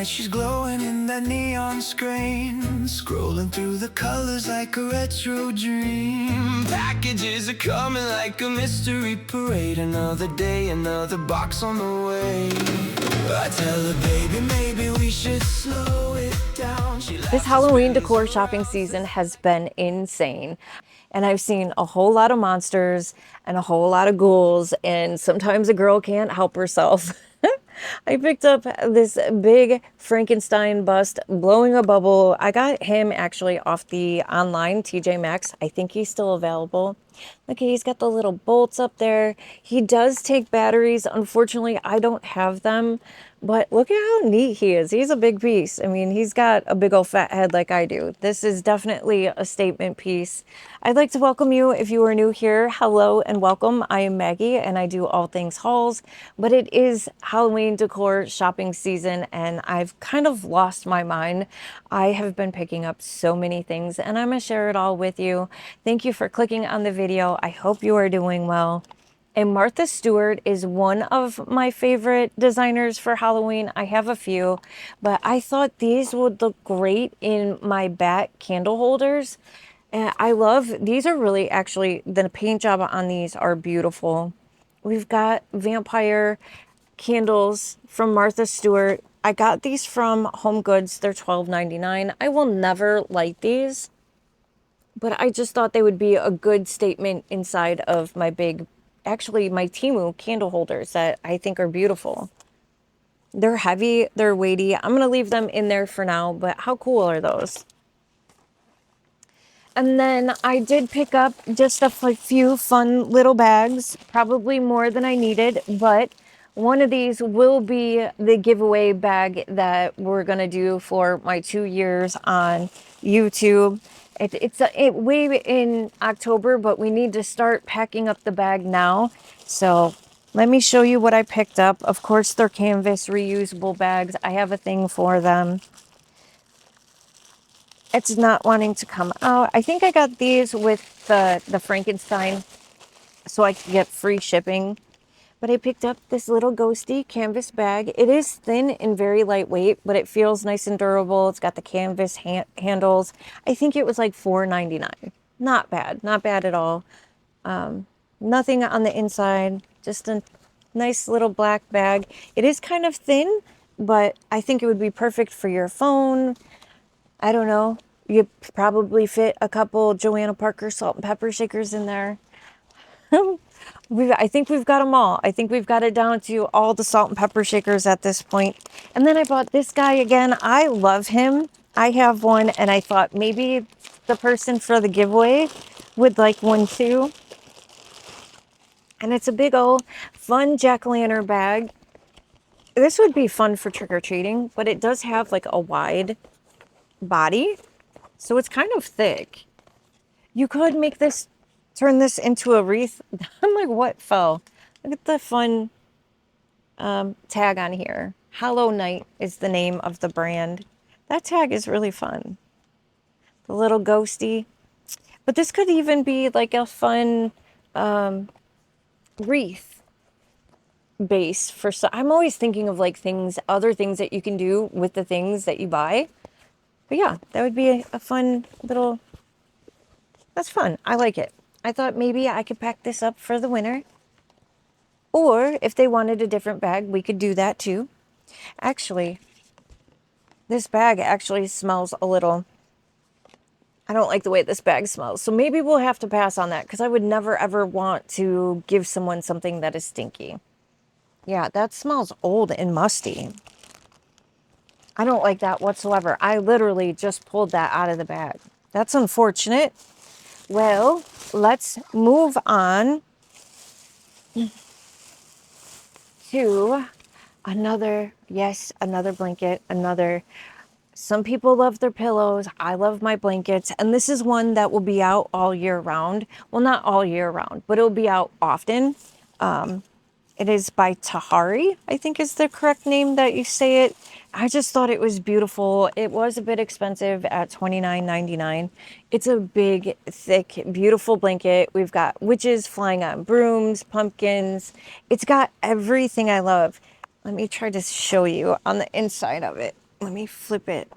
night she's glowing in that neon screen, scrolling through the colors like a retro dream. Packages are coming like a mystery parade. Another day, another box on the way. I tell her, baby, maybe we should slow it down. This Halloween decor shopping season has been insane. And I've seen a whole lot of monsters and a whole lot of ghouls, and sometimes a girl can't help herself. I picked up this big Frankenstein bust blowing a bubble. I got him actually off the online TJ Maxx. I think he's still available. Look, he's got the little bolts up there. He does take batteries. Unfortunately, I don't have them, but look at how neat he is. He's a big piece. I mean, he's got a big old fat head like I do. This is definitely a statement piece. I'd like to welcome you if you are new here. Hello and welcome. I am Maggie and I do all things hauls, but it is Halloween decor shopping season and I've kind of lost my mind. I have been picking up so many things and I'm gonna share it all with you. Thank you for clicking on the video. I hope you are doing well. And Martha Stewart is one of my favorite designers for Halloween. I have a few, but I thought these would look great in my back candle holders. And I love, these are really actually, the paint job on these are beautiful. We've got vampire candles from Martha Stewart. I got these from HomeGoods. They're $12.99. I will never light these, but I just thought they would be a good statement inside of my big, actually my Temu candle holders that I think are beautiful. They're heavy, they're weighty. I'm gonna leave them in there for now, but how cool are those? And then I did pick up just a few fun little bags, probably more than I needed, but one of these will be the giveaway bag that we're gonna do for my 2 years on YouTube. It's way in October, but we need to start packing up the bag now. So let me show you what I picked up. Of course, they're canvas reusable bags. I have a thing for them. It's not wanting to come out. I think I got these with the Frankenstein so I could get free shipping. But I picked up this little ghosty canvas bag. It is thin and very lightweight, but it feels nice and durable. It's got the canvas handles. I think it was like $4.99. Not bad, not bad at all. Nothing on the inside, just a nice little black bag. It is kind of thin, but I think it would be perfect for your phone. I don't know. You probably fit a couple Joanna Parker salt and pepper shakers in there. I think we've got them all. I think we've got it down to all the salt and pepper shakers at this point. And then I bought this guy again. I love him. I have one and I thought maybe the person for the giveaway would like one too. And it's a big old fun jack-o'-lantern bag. This would be fun for trick-or-treating, but it does have like a wide body. So it's kind of thick. You could make this, turn this into a wreath. I'm like, what fell? Look at the fun tag on here. Hollow Night is the name of the brand. That tag is really fun. The little ghosty. But this could even be like a fun wreath base for some. I'm always thinking of like things, other things that you can do with the things that you buy. But yeah, that would be a fun little, that's fun. I like it. I thought maybe I could pack this up for the winter. Or if they wanted a different bag, we could do that too. Actually, this bag actually smells a little, I don't like the way this bag smells. So maybe we'll have to pass on that because I would never ever want to give someone something that is stinky. Yeah, that smells old and musty. I don't like that whatsoever. I literally just pulled that out of the bag. That's unfortunate. Well, let's move on to another, yes, another blanket, another. Some people love their pillows. I love my blankets. And this is one that will be out all year round. Well, not all year round, but it'll be out often. It is by Tahari, I think is the correct name that you say it. I just thought it was beautiful. It was a bit expensive at $29.99. It's a big, thick, beautiful blanket. We've got witches flying on brooms, pumpkins. It's got everything I love. Let me try to show you on the inside of it. let me flip it.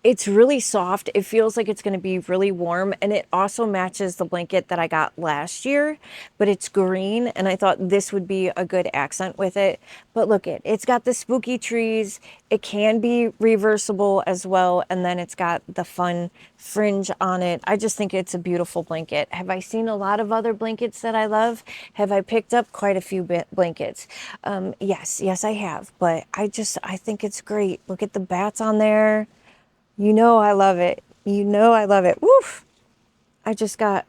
It's really soft. It feels like it's going to be really warm, and it also matches the blanket that I got last year, but it's green, and I thought this would be a good accent with it. But look, it's got the spooky trees. It can be reversible as well, and then it's got the fun fringe on it. I just think it's a beautiful blanket. Have I seen a lot of other blankets that I love? Have I picked up quite a few blankets? Yes, I have, but I think it's great. Look at the bats on there. You know I love it. You know I love it. Woof! I just got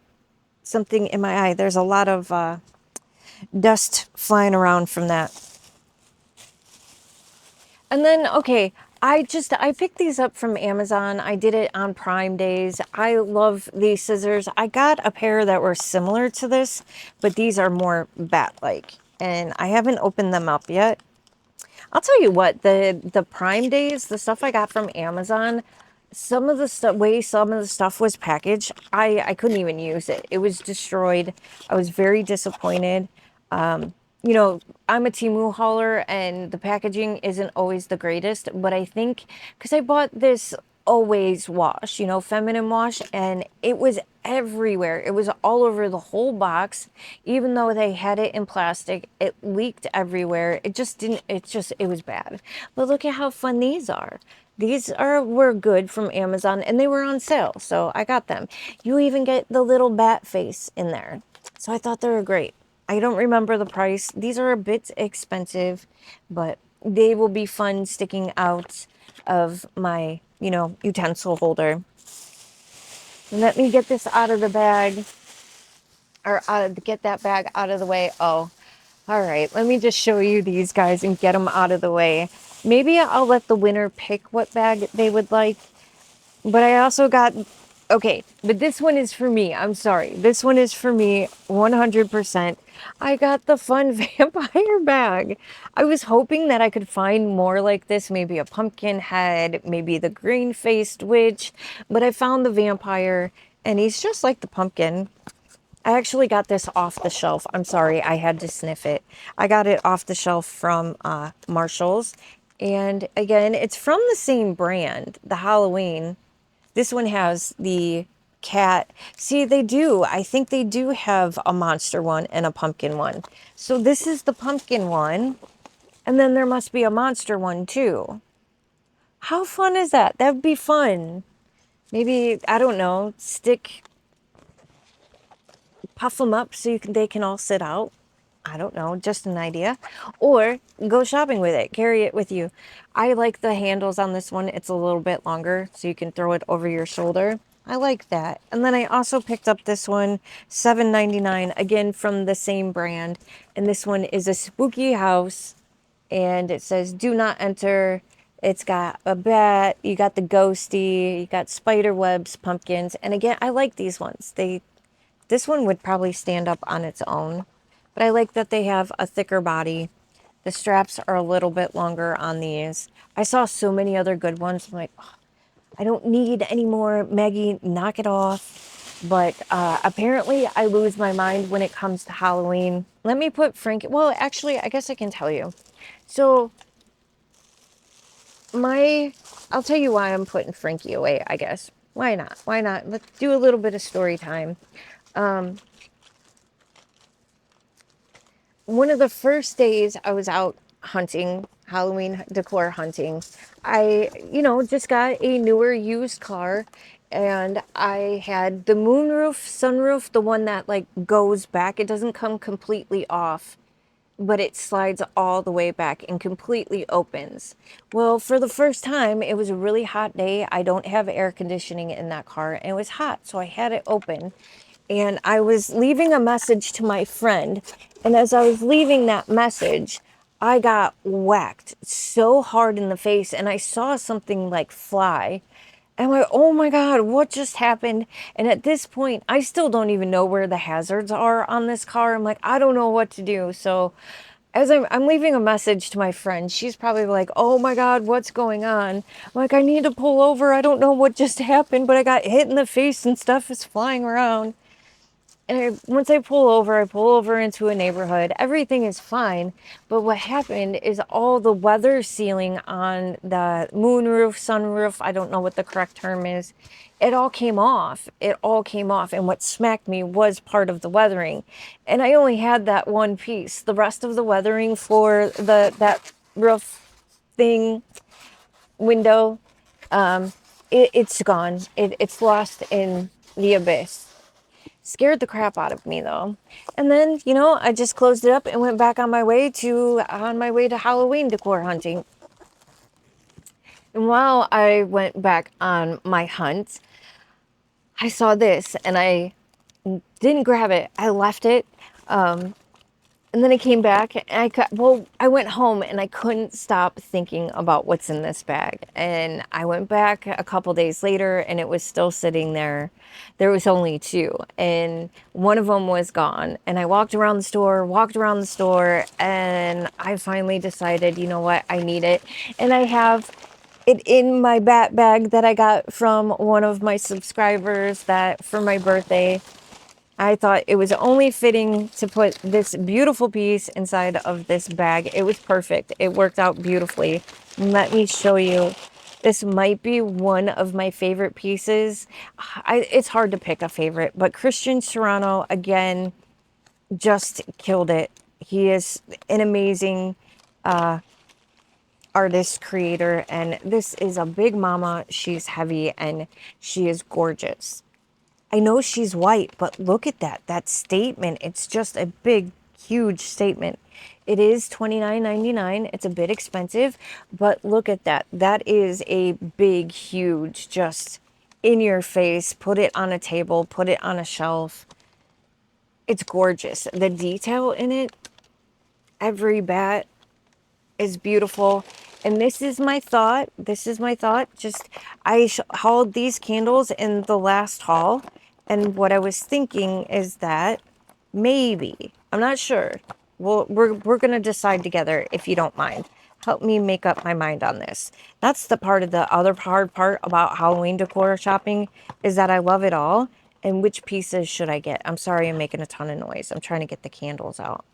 something in my eye. There's a lot of dust flying around from that. And then, okay, I picked these up from Amazon. I did it on Prime Days. I love these scissors. I got a pair that were similar to this, but these are more bat-like. And I haven't opened them up yet. I'll tell you what, the Prime Days, the stuff I got from Amazon, some of the stuff was packaged, I couldn't even use it. It was destroyed. I was very disappointed. You know, I'm a Temu hauler, and the packaging isn't always the greatest, but I think because I bought this Always wash, you know, feminine wash, and it was everywhere. It was all over the whole box. Even though they had it in plastic, it leaked everywhere. It was bad. But look at how fun these are. Were good from Amazon, and they were on sale, so I got them. You even get the little bat face in there. So I thought they were great. I don't remember the price. These are a bit expensive, but they will be fun sticking out of my, you know, utensil holder. Let me get this out of the bag, or get that bag out of the way. Oh, all right. Let me just show you these guys and get them out of the way. Maybe I'll let the winner pick what bag they would like. But I also got, okay, but this one is for me. I'm sorry. This one is for me 100%. I got the fun vampire bag. I was hoping that I could find more like this, maybe a pumpkin head, maybe the green-faced witch, but I found the vampire, and he's just like the pumpkin. I actually got this off the shelf. I'm sorry, I had to sniff it. I got it off the shelf from Marshall's, and again, it's from the same brand, the Halloween. This one has the cat. See, they do. I think they do have a monster one and a pumpkin one. So this is the pumpkin one. And then there must be a monster one too. How fun is that? That would be fun. Maybe, I don't know, puff them up so they can all sit out. I don't know, just an idea. Or go shopping with it, carry it with you. I like the handles on this one. It's a little bit longer, so you can throw it over your shoulder. I like that. And then I also picked up this one, $7.99, again from the same brand. And this one is a spooky house, and it says do not enter. It's got a bat, you got the ghosty, you got spider webs, pumpkins. And again, I like these ones. This one would probably stand up on its own. But I like that they have a thicker body. The straps are a little bit longer on these. I saw so many other good ones. I'm like, oh, I don't need any more. Maggie, knock it off. But apparently I lose my mind when it comes to Halloween. Let me put Frankie. Well, actually, I guess I can tell you. So I'll tell you why I'm putting Frankie away, I guess. Why not? Why not? Let's do a little bit of story time. One of the first days I was out hunting, Halloween decor hunting, I, just got a newer used car, and I had the moonroof, sunroof, the one that like goes back. It doesn't come completely off, but it slides all the way back and completely opens. Well, for the first time, it was a really hot day. I don't have air conditioning in that car, and it was hot, so I had it open. And I was leaving a message to my friend, and as I was leaving that message, I got whacked so hard in the face, and I saw something like fly. And I'm like, oh my God, what just happened? And at this point, I still don't even know where the hazards are on this car. I'm like, I don't know what to do. So as I'm leaving a message to my friend, she's probably like, oh my God, what's going on? I'm like, I need to pull over. I don't know what just happened, but I got hit in the face and stuff is flying around. And once I pull over into a neighborhood. Everything is fine. But what happened is all the weather sealing on the moonroof, sunroof, I don't know what the correct term is, it all came off. It all came off. And what smacked me was part of the weathering. And I only had that one piece. The rest of the weathering for that roof thing, window, it's gone. It's lost in the abyss. Scared the crap out of me though. And then, you know, I just closed it up and went back on my way to Halloween decor hunting. And while I went back on my hunt, I saw this and I didn't grab it. I left it. And then I came back and I went home and I couldn't stop thinking about what's in this bag. And I went back a couple days later and it was still sitting there. There was only two and one of them was gone. And I walked around the store, and I finally decided, you know what, I need it. And I have it in my bat bag that I got from one of my subscribers that for my birthday. I thought it was only fitting to put this beautiful piece inside of this bag. It was perfect. It worked out beautifully. Let me show you. This might be one of my favorite pieces. It's hard to pick a favorite, but Christian Serrano, again, just killed it. He is an amazing artist, creator, and this is a big mama. She's heavy and she is gorgeous. I know she's white, but look at that statement. It's just a big, huge statement. It is $29.99. It's a bit expensive, but look at that. That is a big, huge, just in your face. Put it on a table, put it on a shelf. It's gorgeous. The detail in it, every bat is beautiful. And this is my thought. Just, I hauled these candles in the last haul. And what I was thinking is that maybe, I'm not sure. Well, we're going to decide together if you don't mind. Help me make up my mind on this. That's the other hard part about Halloween decor shopping is that I love it all. And which pieces should I get? I'm sorry I'm making a ton of noise. I'm trying to get the candles out.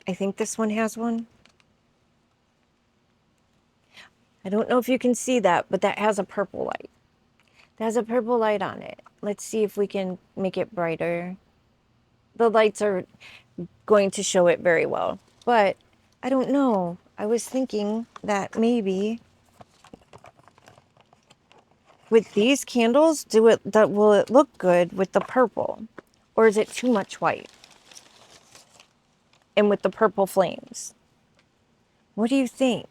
I think this one has one. I don't know if you can see that, but that has a purple light. It has a purple light on it. Let's see if we can make it brighter. The lights are going to show it very well, but I don't know. I was thinking that maybe with these candles, will it look good with the purple, or is it too much white? And with the purple flames, what do you think?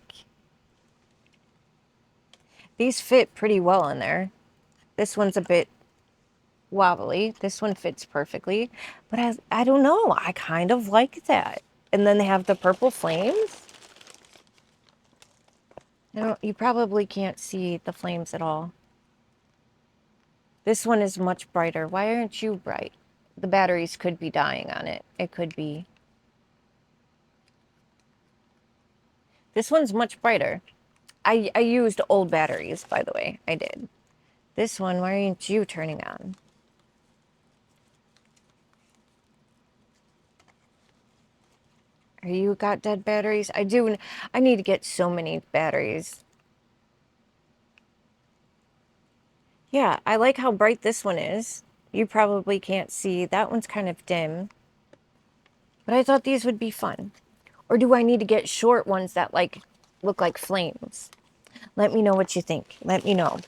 These fit pretty well in there. This one's a bit wobbly. This one fits perfectly. But I don't know. I kind of like that. And then they have the purple flames. Now, you probably can't see the flames at all. This one is much brighter. Why aren't you bright? The batteries could be dying on it. It could be. This one's much brighter. I used old batteries, by the way. I did. This one, why aren't you turning on? Are you got dead batteries? I do. I need to get so many batteries. Yeah, I like how bright this one is. You probably can't see. That one's kind of dim. But I thought these would be fun. Or do I need to get short ones that look like flames? Let me know what you think. Let me know.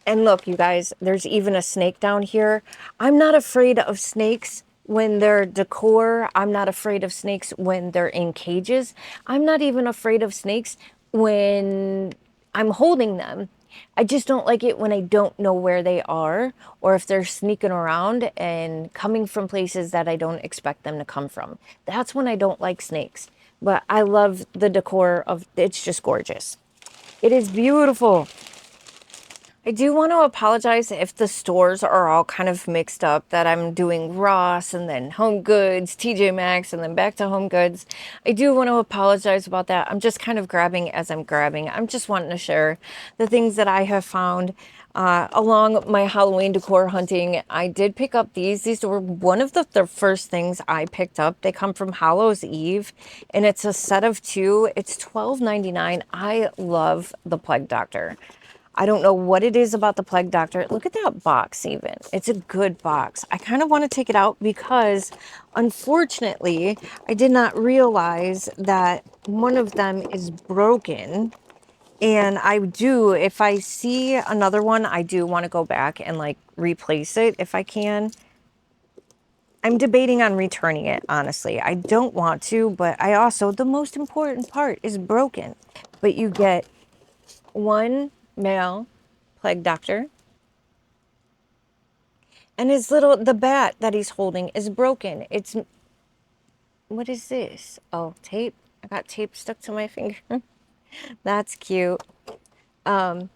And look, you guys, there's even a snake down here. I'm not afraid of snakes when they're decor. I'm not afraid of snakes when they're in cages. I'm not even afraid of snakes when I'm holding them. I just don't like it when I don't know where they are or if they're sneaking around and coming from places that I don't expect them to come from. That's when I don't like snakes. But I love the decor of it's just gorgeous. It is beautiful. I do want to apologize if the stores are all kind of mixed up, that I'm doing Ross and then HomeGoods, TJ Maxx, and then back to HomeGoods. I do want to apologize about that. I'm just kind of grabbing as I'm grabbing. I'm just wanting to share the things that I have found. Along my Halloween decor hunting, I did pick up these. These were one of the first things I picked up. They come from Hallows Eve, and it's a set of 2. It's $12.99. I love the Plague Doctor. I don't know what it is about the Plague Doctor. Look at that box even. It's a good box. I kind of want to take it out because, unfortunately, I did not realize that one of them is broken. And I do, if I see another one, I do want to go back and like replace it if I can. I'm debating on returning it, honestly. I don't want to, but I also, the most important part is broken. But you get one male Plague Doctor, and the bat that he's holding is broken. What is this? Oh, tape. I got tape stuck to my finger. That's cute. I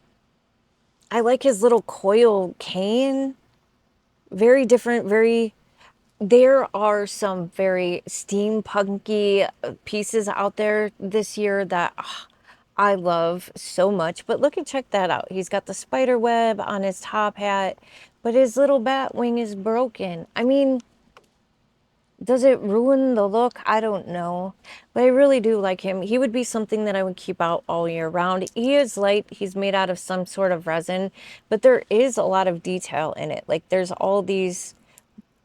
like his little coil cane. Very different, there are some very steampunky pieces out there this year that I love so much. But look and check that out. He's got the spider web on his top hat, but his little bat wing is broken. I mean, does it ruin the look? I don't know. But I really do like him. He would be something that I would keep out all year round. He is light. He's made out of some sort of resin, but there is a lot of detail in it. Like there's all these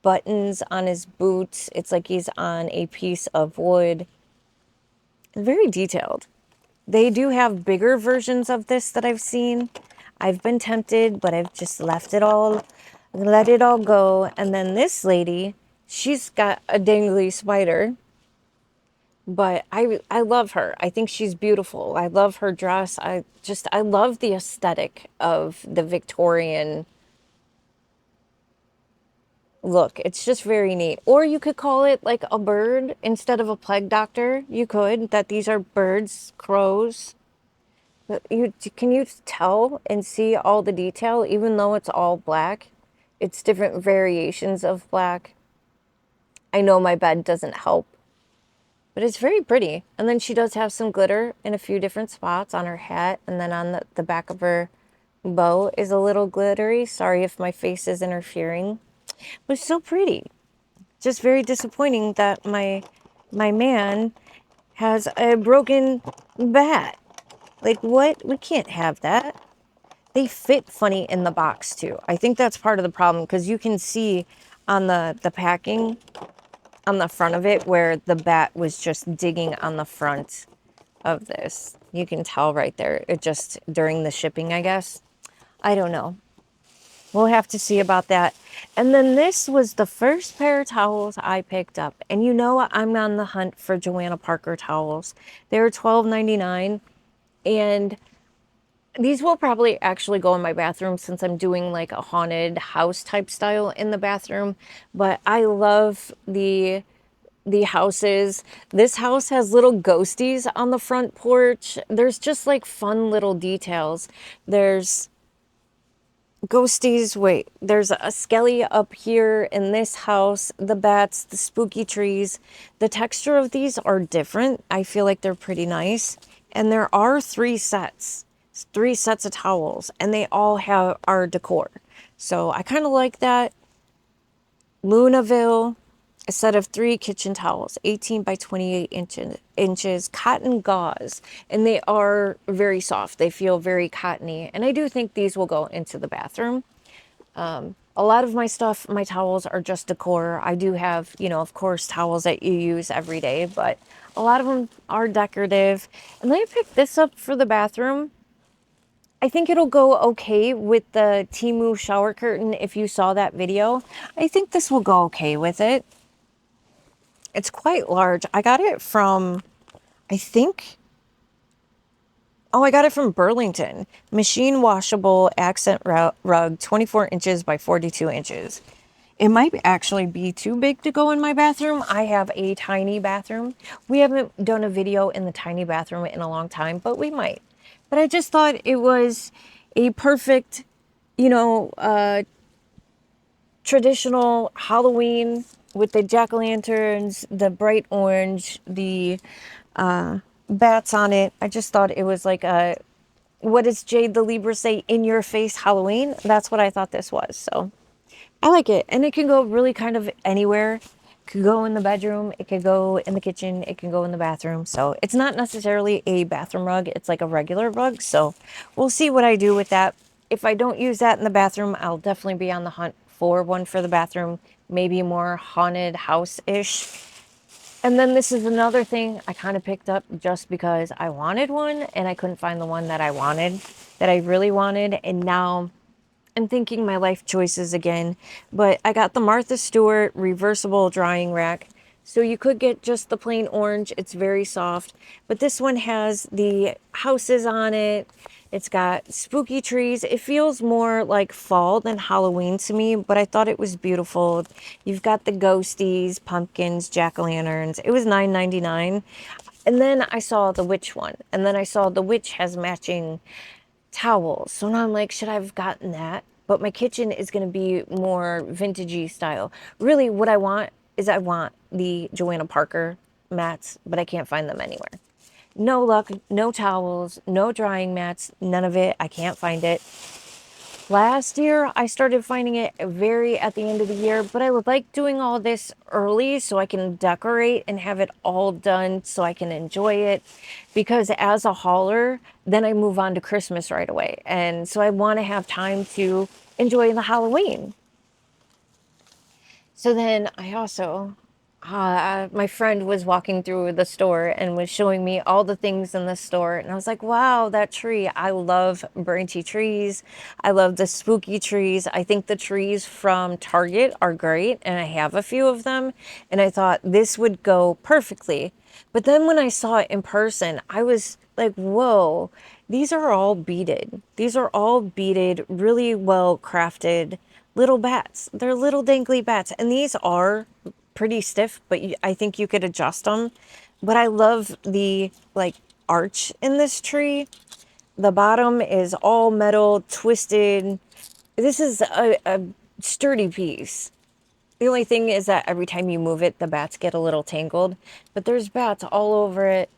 buttons on his boots. It's like he's on a piece of wood. Very detailed. They do have bigger versions of this that I've seen. I've been tempted, but I've just let it all go. And then this lady, she's got a dangly spider, but I love her. I think she's beautiful. I love her dress. I love the aesthetic of the Victorian look. It's just very neat. Or you could call it like a bird instead of a Plague Doctor. You could, that these are birds, crows. But can you tell and see all the detail, even though it's all black? It's different variations of black. I know my bed doesn't help, but it's very pretty. And then she does have some glitter in a few different spots on her hat, and then on the back of her bow is a little glittery. Sorry if my face is interfering, but it's so pretty. Just very disappointing that my man has a broken bat. Like, what? We can't have that. They fit funny in the box too. I think that's part of the problem, because you can see on the packing on the front of it where the bat was just digging on the front of this. You can tell right there. It just, during the shipping, I guess. I don't know. We'll have to see about that. And then this was the first pair of towels I picked up. And you know I'm on the hunt for Joanna Parker towels. They were $12.99. And these will probably actually go in my bathroom since I'm doing like a haunted house type style in the bathroom. But I love the houses. This house has little ghosties on the front porch. There's just like fun little details. There's ghosties. Wait, there's a skelly up here in this house. The bats, the spooky trees. The texture of these are different. I feel like they're pretty nice. And there are 3 sets. 3 sets of towels, and they all have our decor. So I kind of like that. Lunaville, a set of 3 kitchen towels, 18 by 28 inches, cotton gauze, and they are very soft. They feel very cottony, and I do think these will go into the bathroom. A lot of my stuff, my towels are just decor. I do have, of course, towels that you use every day, but a lot of them are decorative. And then I picked this up for the bathroom. I think it'll go okay with the Temu shower curtain if you saw that video. I think this will go okay with it. It's quite large. I got it from, I got it from Burlington. Machine washable accent rug, 24 inches by 42 inches. It might actually be too big to go in my bathroom. I have a tiny bathroom. We haven't done a video in the tiny bathroom in a long time, but we might. But I just thought it was a perfect, traditional Halloween with the jack-o'-lanterns, the bright orange, the bats on it. I just thought it was like a what does Jade the Libra say? In your face Halloween. That's what I thought this was. So I like it. And it can go really kind of anywhere. It could go in the bedroom. It could go in the kitchen. It can go in the bathroom. So it's not necessarily a bathroom rug. It's like a regular rug. So we'll see what I do with that. If I don't use that in the bathroom, I'll definitely be on the hunt for one for the bathroom. Maybe more haunted house-ish. And then this is another thing I kind of picked up just because I wanted one and I couldn't find the one that I wanted, that I really wanted. And now I'm thinking my life choices again. But I got the Martha Stewart reversible drying rack. So you could get just the plain orange. It's very soft. But this one has the houses on it. It's got spooky trees. It feels more like fall than Halloween to me, but I thought it was beautiful. You've got the ghosties, pumpkins, jack-o'-lanterns. It was $9.99. And then I saw the witch one. And then I saw the witch has matching towels. So now I'm like, should I have gotten that? But my kitchen is going to be more vintagey style. Really, what I want is I want the Joanna Parker mats, but I can't find them anywhere. No luck, no towels, no drying mats, none of it. I can't find it. Last year, I started finding it very at the end of the year, but I would like doing all this early so I can decorate and have it all done so I can enjoy it. Because as a hauler, then I move on to Christmas right away. And so I want to have time to enjoy the Halloween. So then I also, my friend was walking through the store and was showing me all the things in the store. And I was like, wow, that tree. I love branchy trees. I love the spooky trees. I think the trees from Target are great. And I have a few of them. And I thought this would go perfectly. But then when I saw it in person, I was like, whoa, these are all beaded. These are all beaded, really well crafted little bats. They're little dangly bats. And these are pretty stiff, but I think you could adjust them. But I love the like arch in this tree. The bottom is all metal, twisted. This is a sturdy piece. The only thing is that every time you move it, the bats get a little tangled. But there's bats all over it.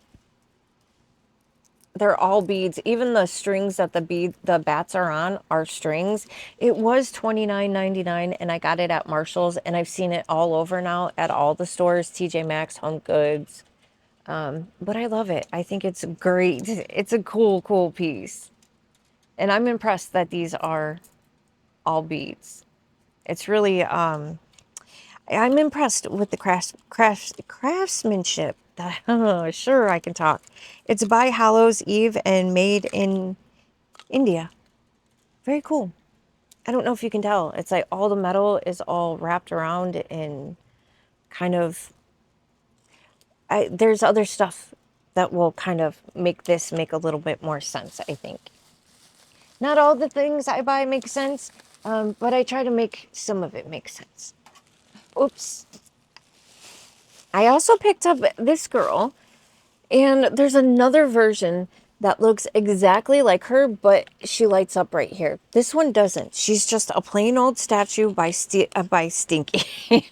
They're all beads. Even the strings that the bats are on are strings. It was $29.99 and I got it at Marshall's, and I've seen it all over now at all the stores, TJ Maxx, HomeGoods. But I love it. I think it's great. It's a cool piece. And I'm impressed that these are all beads. It's really, I'm impressed with the craftsmanship. Sure, I can talk. It's by Hallows Eve and made in India. Very cool. I don't know if you can tell. It's like all the metal is all wrapped around in kind of... there's other stuff that will kind of make this make a little bit more sense, I think. Not all the things I buy make sense, but I try to make some of it make sense. Oops. I also picked up this girl, and there's another version that looks exactly like her, but she lights up right here. This one doesn't. She's just a plain old statue by Stinky.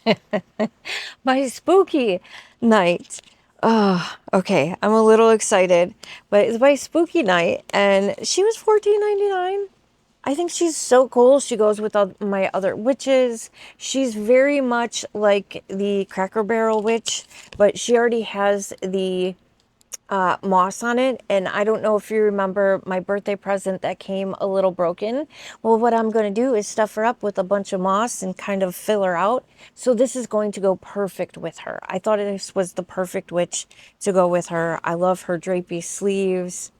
By Spooky Night. Oh, okay. I'm a little excited, but it's by Spooky Night, and she was $14.99. I think she's so cool. She goes with my other witches. She's very much like the Cracker Barrel witch, but she already has the moss on it. And I don't know if you remember my birthday present that came a little broken. Well, what I'm going to do is stuff her up with a bunch of moss and kind of fill her out. So this is going to go perfect with her. I thought this was the perfect witch to go with her. I love her drapey sleeves.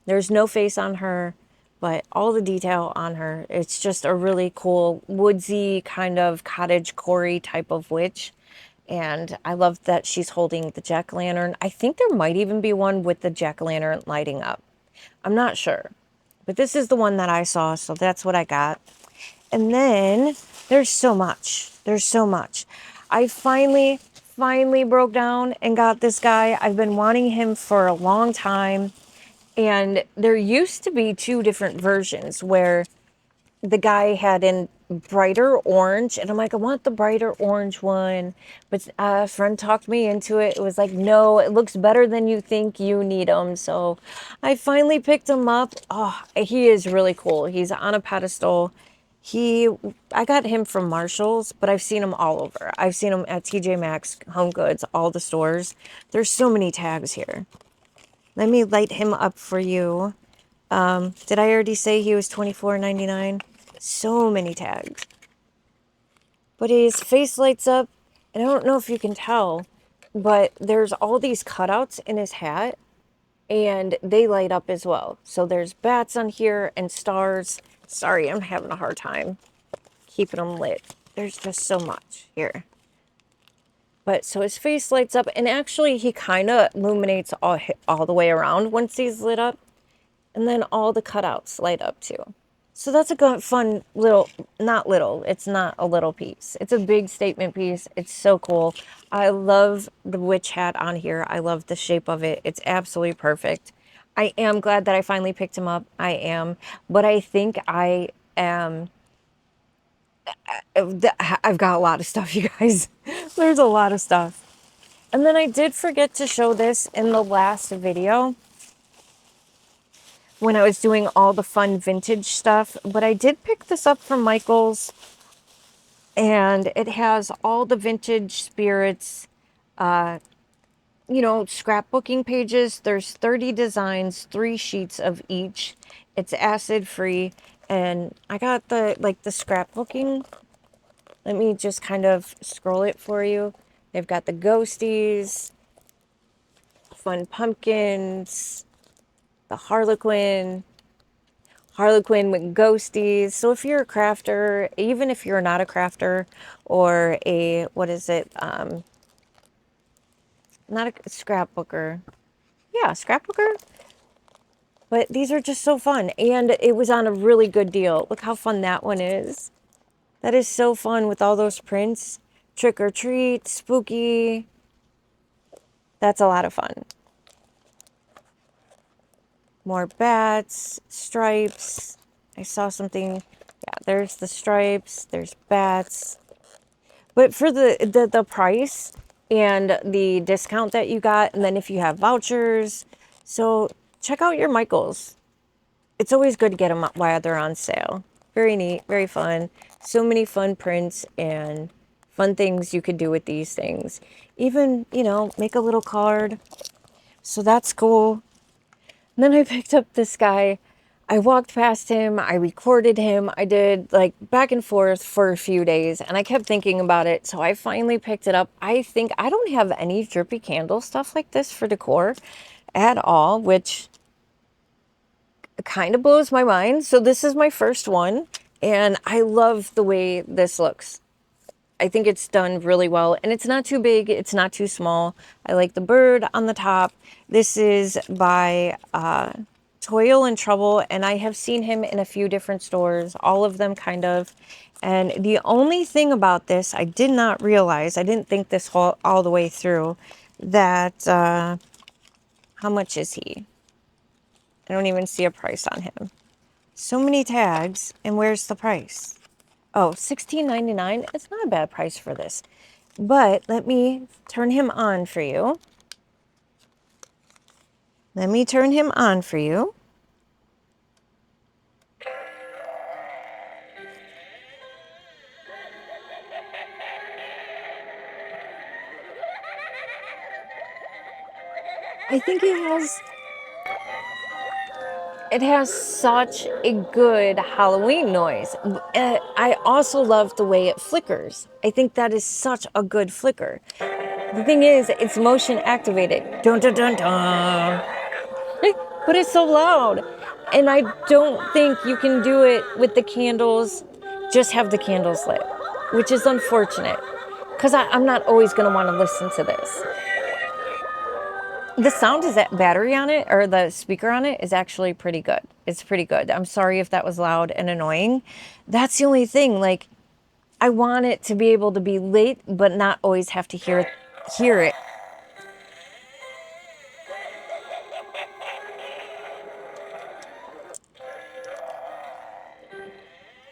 There's no face on her, but all the detail on her. It's just a really cool woodsy kind of cottagecore type of witch. And I love that she's holding the jack-o'-lantern. I think there might even be one with the jack-o'-lantern lighting up. I'm not sure. But this is the one that I saw, so that's what I got. And then there's so much. There's so much. I finally broke down and got this guy. I've been wanting him for a long time. And there used to be two different versions where the guy had in brighter orange, and I'm like, I want the brighter orange one, but a friend talked me into it. It was like, no, it looks better than you think, you need them. So I finally picked him up. Oh, he is really cool. He's on a pedestal. I got him from Marshall's, but I've seen him all over. I've seen him at TJ Maxx, HomeGoods, all the stores. There's so many tags here. Let me light him up for you. Did I already say he was $24.99? So many tags. But his face lights up, and I don't know if you can tell, but there's all these cutouts in his hat, and they light up as well. So there's bats on here and stars. Sorry, I'm having a hard time keeping them lit. There's just so much here. But so his face lights up, and actually he kind of illuminates all the way around once he's lit up. And then all the cutouts light up too. So that's a good, fun little, not little, it's not a little piece. It's a big statement piece. It's so cool. I love the witch hat on here. I love the shape of it. It's absolutely perfect. I am glad that I finally picked him up. I am. But I think I am, I've got a lot of stuff, you guys. There's a lot of stuff. And then I did forget to show this in the last video, when I was doing all the fun vintage stuff, but I did pick this up from Michael's, and it has all the vintage spirits, you know, scrapbooking pages. There's 30 designs, 3 sheets of each. It's acid free, and I got the scrapbooking. Let me just kind of scroll it for you. They've got the ghosties, fun pumpkins, the Harlequin with ghosties. So if you're a crafter, even if you're not a crafter, or a, what is it? Not a scrapbooker. Yeah, scrapbooker. But these are just so fun. And it was on a really good deal. Look how fun that one is. That is so fun with all those prints. Trick or treat, spooky. That's a lot of fun. More bats, stripes. I saw something. Yeah, there's the stripes. There's bats. But for the price and the discount that you got, and then if you have vouchers, so check out your Michaels. It's always good to get them while they're on sale. Very neat, very fun. So many fun prints and fun things you could do with these things. Even, you know, make a little card. So that's cool. And then I picked up this guy. I walked past him, I recorded him, I did like back and forth for a few days, and I kept thinking about it, so I finally picked it up. I think I don't have any drippy candle stuff like this for decor at all, which kind of blows my mind. So this is my first one, and I love the way this looks. I think it's done really well, and it's not too big, it's not too small. I like the bird on the top. This is by Toil and Trouble, and I have seen him in a few different stores, all of them kind of. And the only thing about this, I did not realize, I didn't think this all the way through, that, how much is he? I don't even see a price on him. So many tags, and where's the price? Oh, $16.99. It's not a bad price for this. But let me turn him on for you. Let me turn him on for you. I think it has such a good Halloween noise. I also love the way it flickers. I think that is such a good flicker. The thing is, it's motion activated. Dun dun dun dun. But it's so loud. And I don't think you can do it with the candles, just have the candles lit, which is unfortunate, because I'm not always going to want to listen to this. The sound is that battery on it, or the speaker on it, is actually pretty good. It's pretty good. I'm sorry if that was loud and annoying. That's the only thing. Like, I want it to be able to be lit, but not always have to hear it.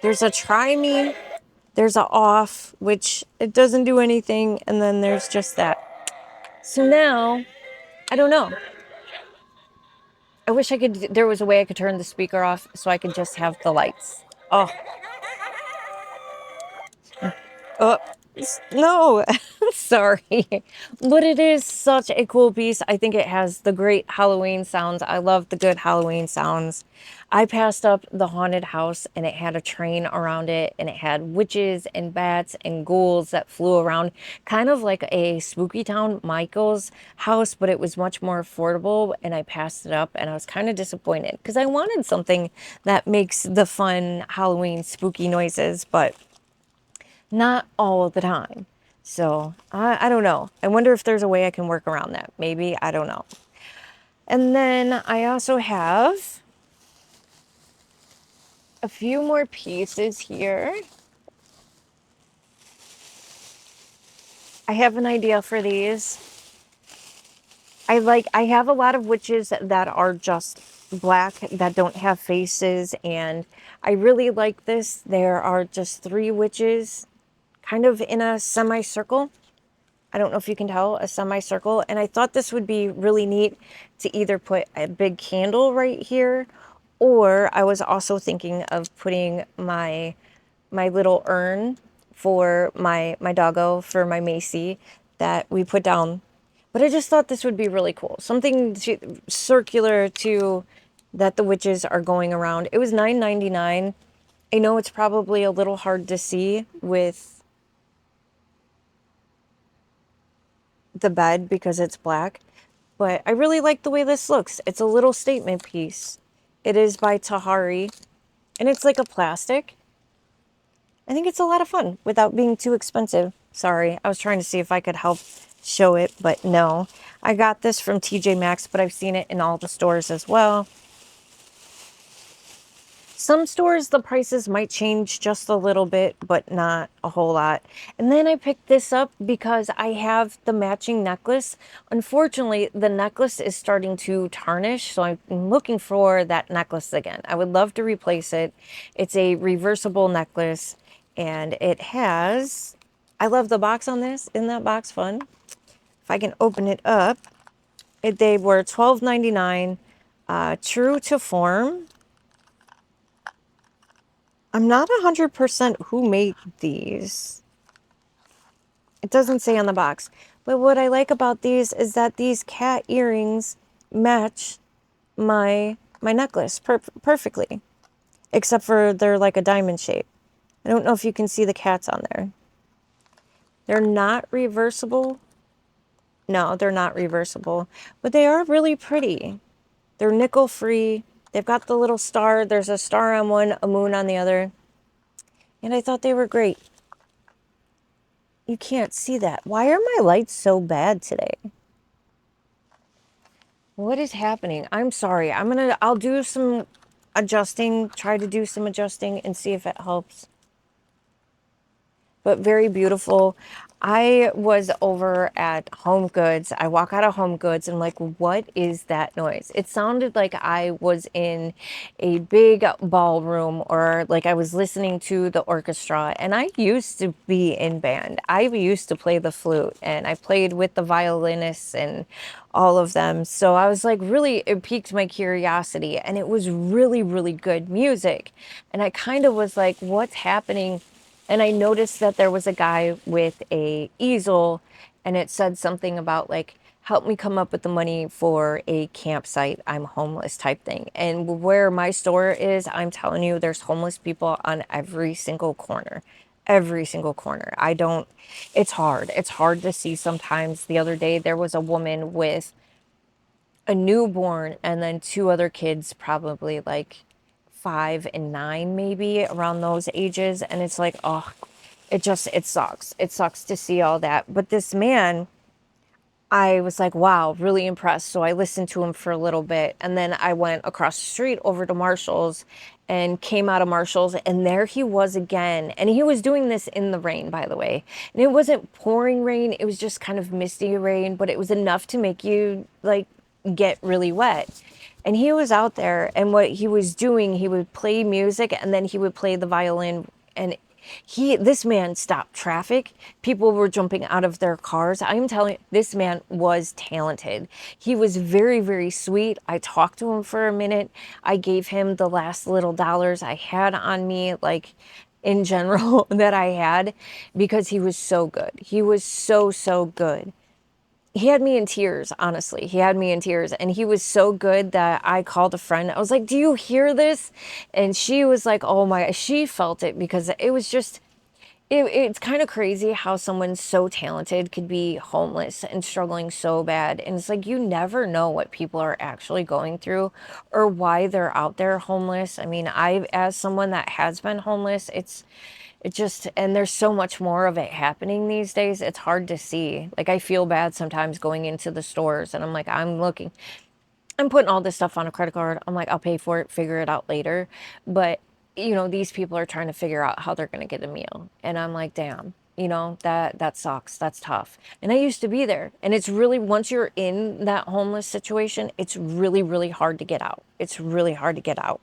There's a try me, there's a off, which it doesn't do anything, and then there's just that. So now, I don't know. I wish I could, there was a way I could turn the speaker off so I could just have the lights. Oh, oh, no, sorry. But it is such a cool piece. I think it has the great Halloween sounds. I love the good Halloween sounds. I passed up the haunted house and it had a train around it and it had witches and bats and ghouls that flew around, kind of like a Spooky Town Michael's house, but it was much more affordable, and I passed it up and I was kind of disappointed because I wanted something that makes the fun Halloween spooky noises, but not all the time. So I don't know. I wonder if there's a way I can work around that. Maybe, I don't know. And then I also have a few more pieces here. I have an idea for these. I have a lot of witches that are just black, that don't have faces, and I really like this. There are just 3 witches kind of in a semicircle. I don't know if you can tell, a semicircle. And I thought this would be really neat to either put a big candle right here, or I was also thinking of putting my little urn for my doggo, for my Macy, that we put down. But I just thought this would be really cool. Something circular to that the witches are going around. It was $9.99. I know it's probably a little hard to see with the bed because it's black, but I really like the way this looks. It's a little statement piece. It is by Tahari, and it's like a plastic. I think it's a lot of fun without being too expensive. Sorry, I was trying to see if I could help show it, but no. I got this from TJ Maxx, but I've seen it in all the stores as well. Some stores, the prices might change just a little bit, but not a whole lot. And then I picked this up because I have the matching necklace. Unfortunately, the necklace is starting to tarnish, so I'm looking for that necklace again. I would love to replace it. It's a reversible necklace, and it has... I love the box on this. Isn't that box fun? If I can open it up. They were $12.99, true to form. I'm not 100% who made these. It doesn't say on the box. But what I like about these is that these cat earrings match my necklace perfectly. Except for they're like a diamond shape. I don't know if you can see the cats on there. They're not reversible. No, they're not reversible. But they are really pretty. They're nickel free. They've got the little star. There's a star on one, a moon on the other. And I thought they were great. You can't see that. Why are my lights so bad today? What is happening? I'm sorry. I'll do some adjusting, try to do some adjusting and see if it helps. But very beautiful. I was over at HomeGoods. I walk out of HomeGoods and I'm like, what is that noise? It sounded like I was in a big ballroom, or like I was listening to the orchestra. And I used to be in band. I used to play the flute, and I played with the violinists and all of them. So I was like, really, it piqued my curiosity, and it was really, really good music. And I kind of was like, what's happening? And I noticed that there was a guy with a easel, and it said something about like, help me come up with the money for a campsite. I'm homeless type thing. And where my store is, I'm telling you, there's homeless people on every single corner. Every single corner. It's hard. It's hard to see sometimes. The other day, there was a woman with a newborn and then 2 other kids, probably like 5 and 9, maybe around those ages. And it's like, oh, it sucks. It sucks to see all that. But this man, I was like, wow, really impressed. So I listened to him for a little bit. And then I went across the street over to Marshall's and came out of Marshall's. And there he was again. And he was doing this in the rain, by the way. And it wasn't pouring rain. It was just kind of misty rain. But it was enough to make you like get really wet. And he was out there, and what he was doing, he would play music and then he would play the violin, and this man stopped traffic. People were jumping out of their cars. I'm telling you, this man was talented. He was very, very sweet. I talked to him for a minute. I gave him the last little dollars I had on me, like in general, that I had, because he was so good. He was so, so good. He had me in tears, honestly. He had me in tears, and he was so good that I called a friend. I was like, do you hear this? And she was like, oh my, she felt it, because it was just, it's kind of crazy how someone so talented could be homeless and struggling so bad. And it's like, you never know what people are actually going through or why they're out there homeless. I mean, as someone that has been homeless, it just, and there's so much more of it happening these days. It's hard to see. Like, I feel bad sometimes going into the stores and I'm like, I'm putting all this stuff on a credit card. I'm like, I'll pay for it, figure it out later. But, you know, these people are trying to figure out how they're going to get a meal. And I'm like, damn, you know, that sucks. That's tough. And I used to be there. And it's really, once you're in that homeless situation, it's really, really hard to get out. It's really hard to get out.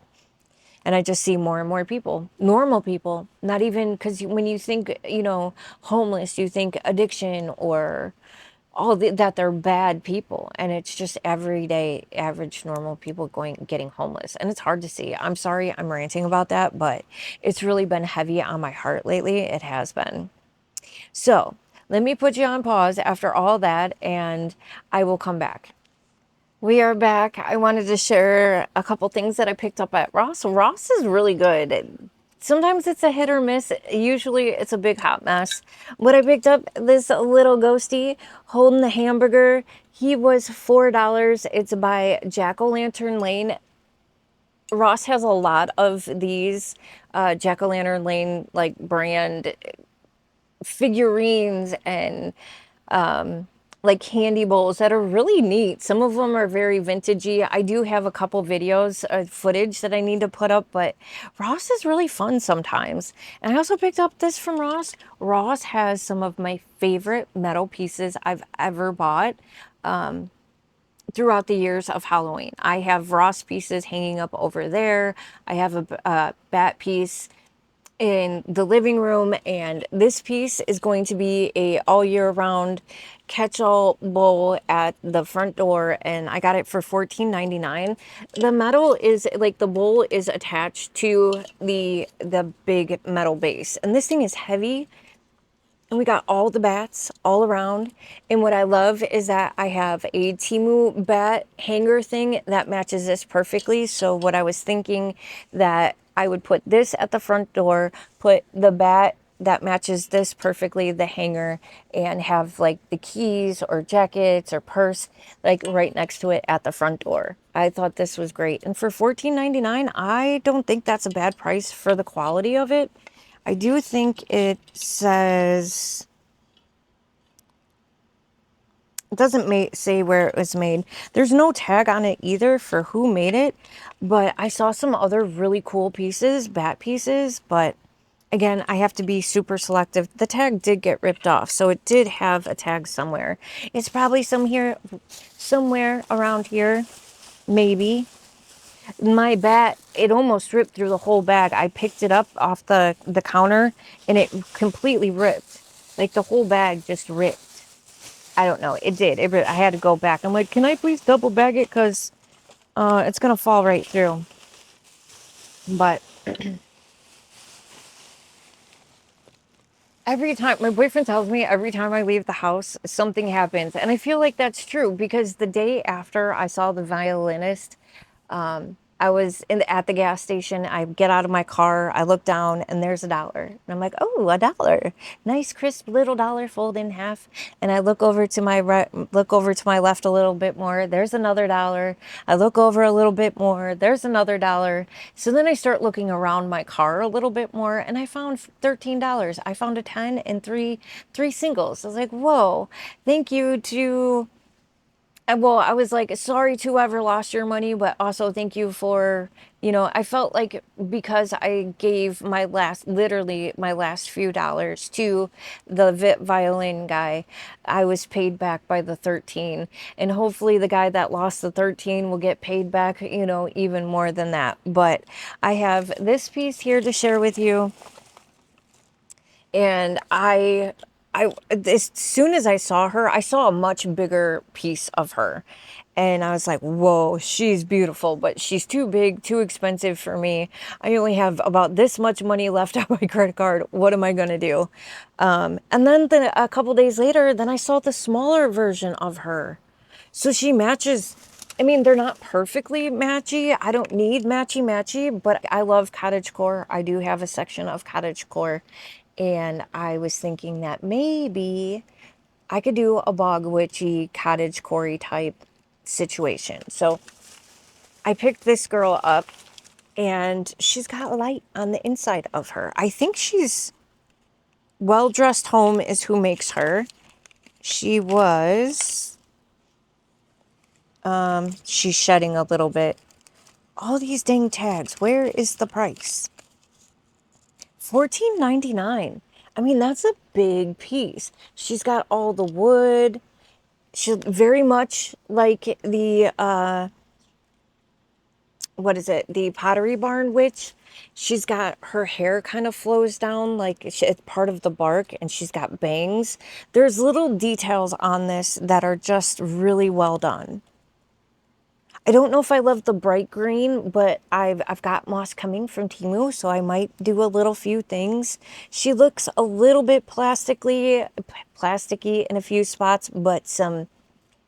And I just see more and more people, normal people, not even, because when you think, you know, homeless, you think addiction or that they're bad people. And it's just everyday, average, normal people getting homeless. And it's hard to see. I'm sorry I'm ranting about that, but it's really been heavy on my heart lately. It has been. So let me put you on pause after all that, and I will come back. We are back. I wanted to share a couple things that I picked up at Ross. Ross is really good. Sometimes it's a hit or miss. Usually it's a big hot mess. But I picked up this little ghosty holding the hamburger. He was $4. It's by Jack-O-Lantern Lane. Ross has a lot of these Jack-O-Lantern Lane like brand figurines and like candy bowls that are really neat. Some of them are very vintagey. I do have a couple videos, footage that I need to put up, but Ross is really fun sometimes. And I also picked up this from Ross. Ross has some of my favorite metal pieces I've ever bought throughout the years of Halloween. I have Ross pieces hanging up over there. I have a bat piece in the living room, and this piece is going to be a all year round catch-all bowl at the front door, and I got it for $14.99. The metal is like, the bowl is attached to the big metal base, and this thing is heavy. And we got all the bats all around. And what I love is that I have a Temu bat hanger thing that matches this perfectly. So what I was thinking, that I would put this at the front door, put the bat that matches this perfectly, the hanger, and have like the keys or jackets or purse like right next to it at the front door. I thought this was great. And for $14.99, I don't think that's a bad price for the quality of it. I do think it says, it doesn't say where it was made. There's no tag on it either for who made it, but I saw some other really cool pieces, bat pieces, but again, I have to be super selective. The tag did get ripped off, so it did have a tag somewhere. It's probably somewhere around here, maybe. My bat, it almost ripped through the whole bag. I picked it up off the counter and it completely ripped. Like the whole bag just ripped. I don't know. It did. I had to go back. I'm like, can I please double bag it? Because it's going to fall right through. But every time, my boyfriend tells me every time I leave the house, something happens. And I feel like that's true, because the day after I saw the violinist, I was at the gas station. I get out of my car, I look down, and there's $1. And I'm like, oh, $1. Nice, crisp little dollar fold in half. And I look over to my left a little bit more. There's another $1. I look over a little bit more. There's another $1. So then I start looking around my car a little bit more, and I found $13. I found a 10 and three singles. I was like, whoa, thank you to well, I was like, sorry to whoever lost your money, but also thank you for, I felt like because I gave literally my last few dollars to the violin guy, I was paid back by the 13. And hopefully the guy that lost the 13 will get paid back, even more than that. But I have this piece here to share with you. And as soon as I saw her, I saw a much bigger piece of her. And I was like, whoa, she's beautiful, but she's too big, too expensive for me. I only have about this much money left on my credit card. What am I going to do? And then a couple days later, then I saw the smaller version of her. So she matches. I mean, they're not perfectly matchy. I don't need matchy, but I love cottagecore. I do have a section of cottagecore. And I was thinking that maybe I could do a bog witchy cottagecore type situation. So I picked this girl up and she's got light on the inside of her. I think she's Well Dressed Home is who makes her. She was, she's shedding a little bit. All these dang tags. Where is the price? $14.99. I mean, that's a big piece. She's got all the wood. She's very much like the, what is it? The Pottery Barn Witch. She's got her hair kind of flows down like it's part of the bark, and she's got bangs. There's little details on this that are just really well done. I don't know if I love the bright green, but I've got moss coming from Temu, so I might do a little few things. She looks a little bit plasticky in a few spots, but some,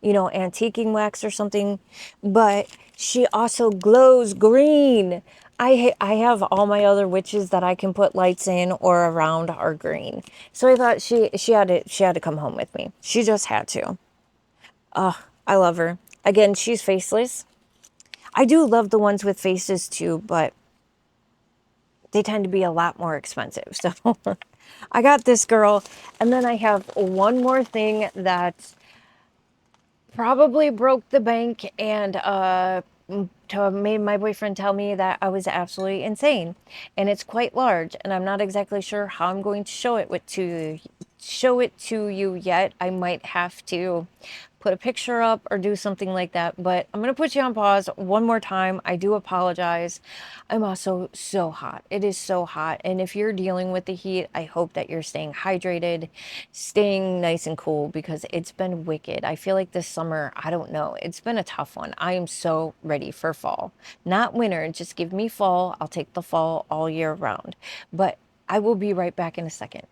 antiquing wax or something. But she also glows green. I have all my other witches that I can put lights in or around are green. So I thought she had to come home with me. She just had to. Oh, I love her. Again, she's faceless. I do love the ones with faces too, but they tend to be a lot more expensive. So I got this girl. And then I have one more thing that probably broke the bank and made my boyfriend tell me that I was absolutely insane. And it's quite large, and I'm not exactly sure how I'm going to show it to you yet. I might have to put a picture up or do something like that, but I'm going to put you on pause one more time. I do apologize. I'm also so hot. It is so hot. And if you're dealing with the heat, I hope that you're staying hydrated, staying nice and cool, because it's been wicked. I feel like this summer, I don't know, it's been a tough one. I am so ready for fall. Not winter, just give me fall. I'll take the fall all year round. But I will be right back in a second.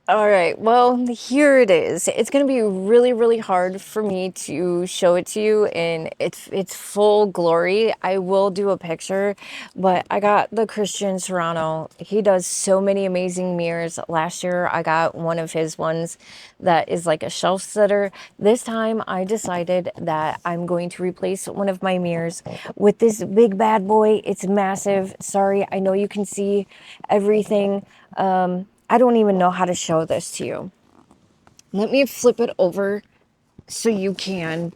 All right, well, here it is. It's going to be really, really hard for me to show it to you in its full glory. I will do a picture, but I got the Christian Serrano. He does so many amazing mirrors. Last year, I got one of his ones that is like a shelf setter. This time, I decided that I'm going to replace one of my mirrors with this big bad boy. It's massive. Sorry, I know you can see everything. I don't even know how to show this to you. Let me flip it over so you can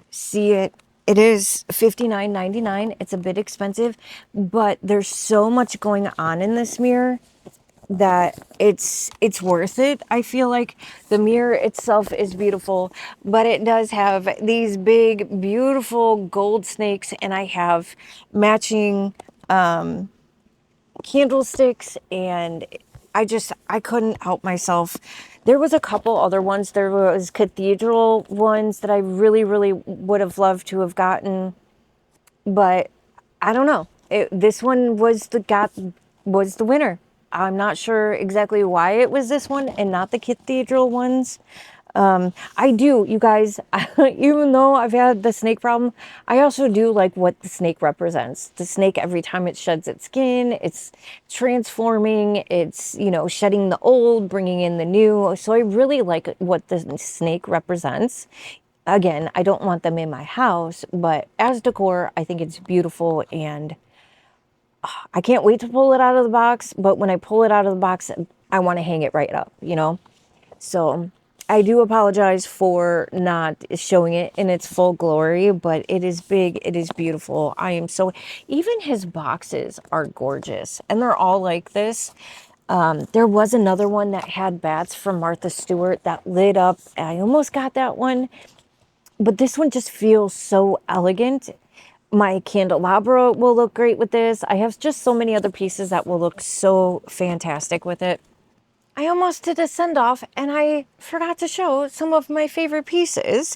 see it. It is $59.99. It's a bit expensive, but there's so much going on in this mirror that it's worth it. I feel like the mirror itself is beautiful, but it does have these big, beautiful gold snakes, and I have matching candlesticks, and I couldn't help myself. There was a couple other ones. There was cathedral ones that I really, really would have loved to have gotten, but I don't know. This one was the winner. I'm not sure exactly why it was this one and not the cathedral ones. I do, you guys, even though I've had the snake problem, I also do like what the snake represents. The snake, every time it sheds its skin, it's transforming, it's, shedding the old, bringing in the new. So I really like what the snake represents. Again, I don't want them in my house, but as decor, I think it's beautiful, and I can't wait to pull it out of the box. But when I pull it out of the box, I want to hang it right up, So I do apologize for not showing it in its full glory, but it is big. It is beautiful. I am so, even his boxes are gorgeous, and they're all like this. There was another one that had bats from Martha Stewart that lit up. I almost got that one, but this one just feels so elegant. My candelabra will look great with this. I have just so many other pieces that will look so fantastic with it. I almost did a send-off and I forgot to show some of my favorite pieces.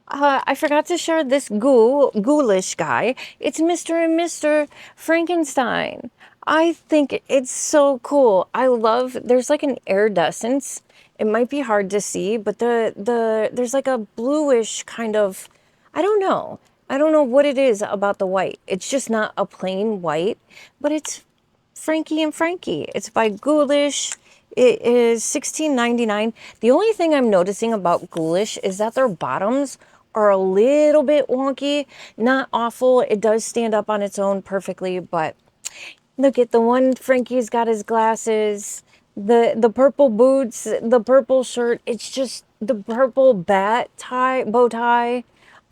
I forgot to share this ghoulish guy. It's Mr. and Mr. Frankenstein. I think it's so cool. I love, there's like an iridescence. It might be hard to see, but there's like a bluish kind of, I don't know. I don't know what it is about the white. It's just not a plain white, but it's Frankie and Frankie. It's by Ghoulish. It is $16.99. The only thing I'm noticing about Ghoulish is that their bottoms are a little bit wonky. Not awful. It does stand up on its own perfectly, but look at the one. Frankie's got his glasses, the purple boots, the purple shirt. It's just the purple bow tie.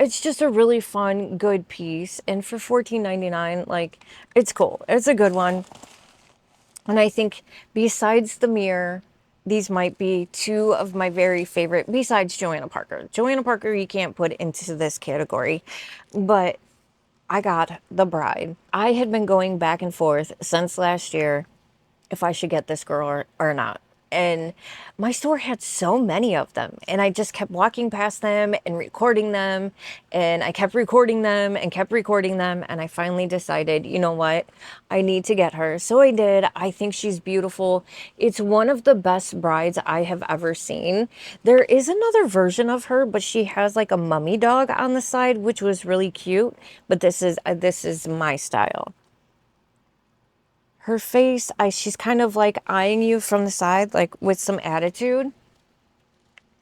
It's just a really fun, good piece. And for $14.99, like, it's cool. It's a good one. And I think besides the mirror, these might be two of my very favorite, besides Joanna Parker. Joanna Parker, you can't put into this category, but I got the bride. I had been going back and forth since last year if I should get this girl or not. And my store had so many of them, and I just kept walking past them and recording them, and I kept recording them and kept recording them, and I finally decided, you know what, I need to get her. So I did. I think she's beautiful. It's one of the best brides I have ever seen. There is another version of her, but she has like a mummy dog on the side, which was really cute, but this is my style. Her face, she's kind of like eyeing you from the side, like with some attitude.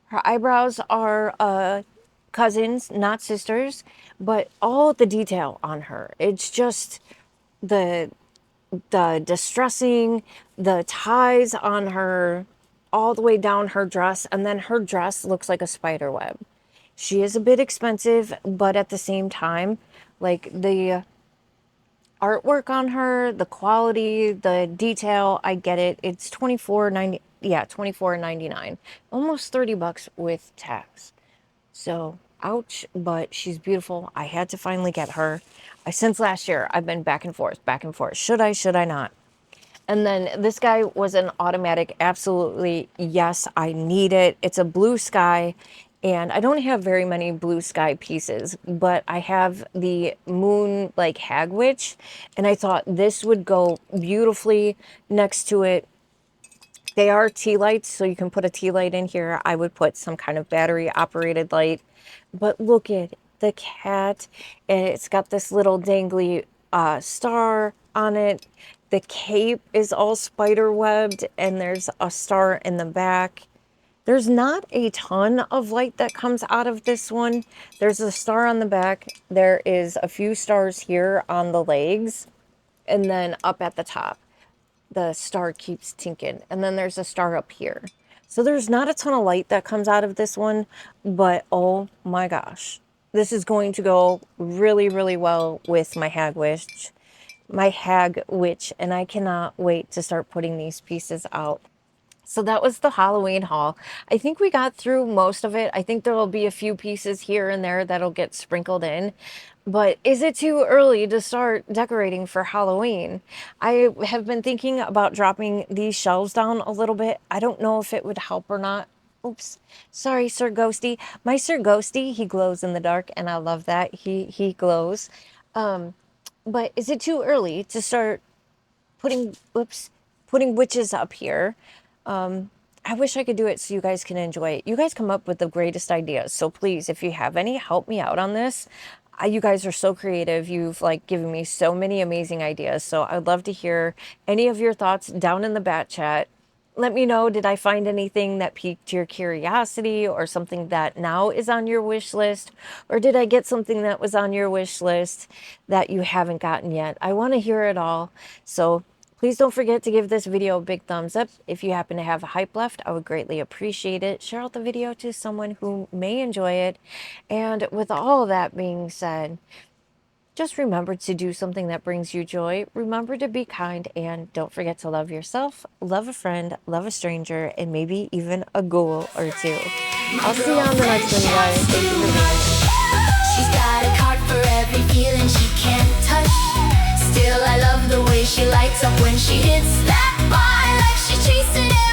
Her eyebrows are cousins, not sisters, but all the detail on her. It's just the distressing, the ties on her, all the way down her dress, and then her dress looks like a spider web. She is a bit expensive, but at the same time, like the artwork on her, the quality, the detail, I get it. It's $24.90. Yeah, $24.99. Almost 30 bucks with tax. So, ouch, but she's beautiful. I had to finally get her. Since last year, I've been back and forth, back and forth. Should I not? And then this guy was an automatic, absolutely, yes, I need it. It's a blue sky, and I don't have very many blue sky pieces, but I have the moon, like, hag witch, and I thought this would go beautifully next to it. They are tea lights, so you can put a tea light in here. I would put some kind of battery-operated light, but look at the cat, and it's got this little dangly star on it. The cape is all spider webbed, and there's a star in the back. There's not a ton of light that comes out of this one. There's a star on the back. There is a few stars here on the legs, and then up at the top, the star keeps tinking. And then there's a star up here. So there's not a ton of light that comes out of this one, but oh my gosh, this is going to go really, really well with my hag witch. And I cannot wait to start putting these pieces out. So that was the Halloween haul. I think we got through most of it. I think there will be a few pieces here and there that'll get sprinkled in. But is it too early to start decorating for Halloween? I have been thinking about dropping these shelves down a little bit. I don't know if it would help or not. Oops. Sorry, Sir Ghosty. My Sir Ghosty, he glows in the dark, and I love that. He glows. But is it too early to start putting witches up here? I wish I could do it so you guys can enjoy it. You guys come up with the greatest ideas. So please, if you have any, help me out on this. You guys are so creative. You've like given me so many amazing ideas. So I'd love to hear any of your thoughts down in the bat chat. Let me know, did I find anything that piqued your curiosity or something that now is on your wish list? Or did I get something that was on your wish list that you haven't gotten yet? I want to hear it all. So Please don't forget to give this video a big thumbs up. If you happen to have a hype left, I would greatly appreciate it. Share out the video to someone who may enjoy it. And with all of that being said, just remember to do something that brings you joy. Remember to be kind, and don't forget to love yourself, love a friend, love a stranger, and maybe even a ghoul or two. I'll see you on the next one, you guys. Thank you for being here. She's got a card for every feeling she can't touch. Still, I love the way she lights up when she hits that bar, like she's chasing it.